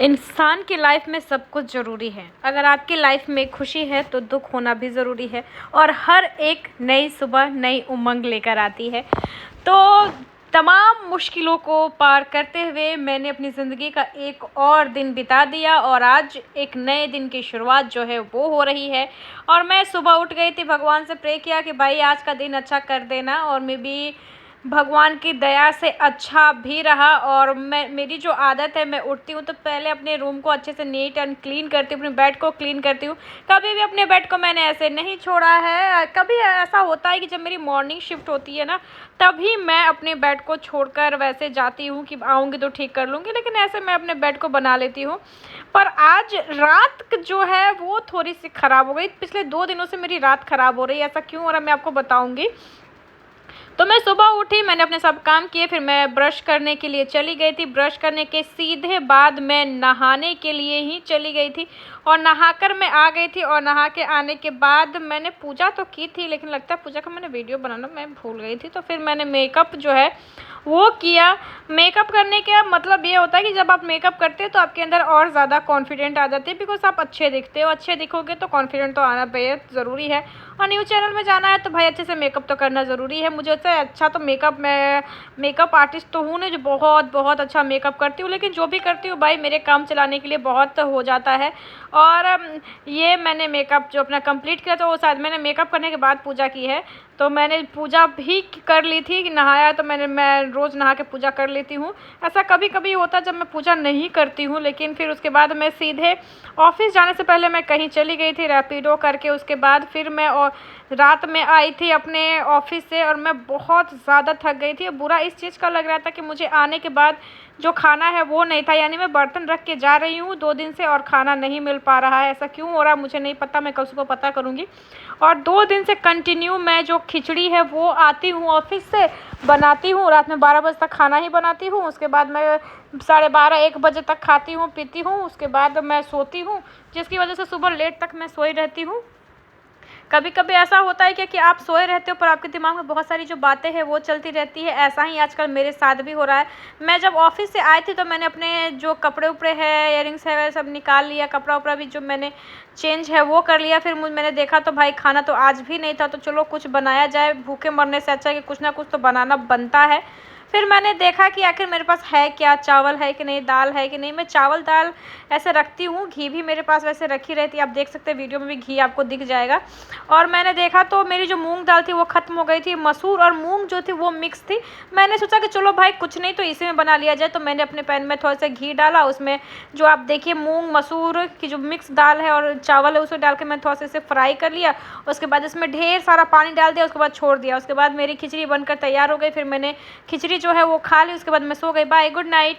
इंसान की लाइफ में सब कुछ ज़रूरी है। अगर आपकी लाइफ में खुशी है तो दुख होना भी ज़रूरी है और हर एक नई सुबह नई उमंग लेकर आती है। तो तमाम मुश्किलों को पार करते हुए मैंने अपनी ज़िंदगी का एक और दिन बिता दिया और आज एक नए दिन की शुरुआत जो है वो हो रही है। और मैं सुबह उठ गई थी, भगवान से प्रे किया कि भाई आज का दिन अच्छा कर देना, और मैं भी भगवान की दया से अच्छा भी रहा। और मेरी जो आदत है, मैं उठती हूँ तो पहले अपने रूम को अच्छे से नीट एंड क्लीन करती हूँ, अपने बेड को क्लीन करती हूँ। कभी भी अपने बेड को मैंने ऐसे नहीं छोड़ा है। कभी ऐसा होता है कि जब मेरी मॉर्निंग शिफ्ट होती है ना, तभी मैं अपने बेड को छोड़कर वैसे जाती हूँ कि आऊँगी तो ठीक कर लूँगी, लेकिन ऐसे मैं अपने बेड को बना लेती हूँ। पर आज रात जो है वो थोड़ी सी ख़राब हो गई। पिछले 2 दिनों से मेरी रात ख़राब हो रही है। ऐसा क्यों हो रहा है मैं आपको बताऊँगी। तो मैं सुबह उठी, मैंने अपने सब काम किए, फिर मैं ब्रश करने के लिए चली गई थी। ब्रश करने के सीधे बाद मैं नहाने के लिए ही चली गई थी और नहाकर मैं आ गई थी। और नहा के आने के बाद मैंने पूजा तो की थी, लेकिन लगता है पूजा का मैंने वीडियो बनाना मैं भूल गई थी। तो फिर मैंने मेकअप जो है वो किया। मेकअप करने का मतलब ये होता है कि जब आप मेकअप करते हो तो आपके अंदर और ज़्यादा कॉन्फिडेंट आ जाते हैं, बिकॉज आप अच्छे दिखते हो। अच्छे दिखोगे तो कॉन्फिडेंट तो आना बेहद ज़रूरी है। और न्यूज़ चैनल में जाना है तो भाई अच्छे से मेकअप तो करना ज़रूरी है। मुझे उससे अच्छा तो मैं मेकअप आर्टिस्ट तो हूँ नहीं जो बहुत बहुत अच्छा मेकअप करती हूँ, लेकिन जो भी करती हूँ भाई मेरे काम चलाने के लिए बहुत हो जाता है। और ये मैंने मेकअप जो अपना कंप्लीट किया तो वो शायद मैंने मेकअप करने के बाद पूजा की है। तो मैंने पूजा भी कर ली थी कि नहाया, तो मैं रोज़ नहा के पूजा कर लेती हूँ। ऐसा कभी कभी होता है जब मैं पूजा नहीं करती हूँ, लेकिन फिर उसके बाद मैं सीधे ऑफिस जाने से पहले मैं कहीं चली गई थी रैपिडो करके। उसके बाद फिर मैं और रात में आई थी अपने ऑफिस से और मैं बहुत ज़्यादा थक गई थी। बुरा इस चीज़ का लग रहा था कि मुझे आने के बाद जो खाना है वो नहीं था, यानी मैं बर्तन रख के जा रही हूँ 2 दिन से और खाना नहीं मिल पा रहा है। ऐसा क्यों हो रहा है मुझे नहीं पता, मैं कल सुबह पता करूँगी। और 2 दिन से कंटिन्यू मैं जो खिचड़ी है वो आती हूँ ऑफिस से बनाती हूँ, रात में 12 बजे तक खाना ही बनाती हूँ। उसके बाद मैं 12:30-1 बजे तक खाती हूँ पीती हूँ, उसके बाद मैं सोती हूँ, जिसकी वजह से सुबह लेट तक मैं सोई रहती हूँ। कभी कभी ऐसा होता है कि आप सोए रहते हो पर आपके दिमाग में बहुत सारी जो बातें हैं वो चलती रहती है। ऐसा ही आजकल मेरे साथ भी हो रहा है। मैं जब ऑफिस से आई थी तो मैंने अपने जो कपड़े उपड़े हैं, इयरिंग्स है, सब निकाल लिया। कपड़ा उपड़ा भी जो मैंने चेंज है वो कर लिया। फिर मैंने देखा तो भाई खाना तो आज भी नहीं था, तो चलो कुछ बनाया जाए, भूखे मरने से अच्छा है कि कुछ ना कुछ तो बनाना बनता है। फिर मैंने देखा कि आखिर मेरे पास है क्या, चावल है कि नहीं, दाल है कि नहीं। मैं चावल दाल ऐसे रखती हूँ, घी भी मेरे पास वैसे रखी रहती है, आप देख सकते हैं वीडियो में भी घी आपको दिख जाएगा। और मैंने देखा तो मेरी जो मूंग दाल थी वो ख़त्म हो गई थी। मसूर और मूंग जो थी वो मिक्स थी। मैंने सोचा कि चलो भाई कुछ नहीं तो इसी में बना लिया जाए। तो मैंने अपने पैन में थोड़ा सा घी डाला, उसमें जो आप देखिए मूंग मसूर की जो मिक्स दाल है और चावल है उसे डाल के मैं थोड़ा सा इसे फ्राई कर लिया। उसके बाद इसमें ढेर सारा पानी डाल दिया, उसके बाद छोड़ दिया। उसके बाद मेरी खिचड़ी बनकर तैयार हो गई। फिर मैंने खिचड़ी जो है वो खा ली, उसके बाद मैं सो गई। Bye, good night.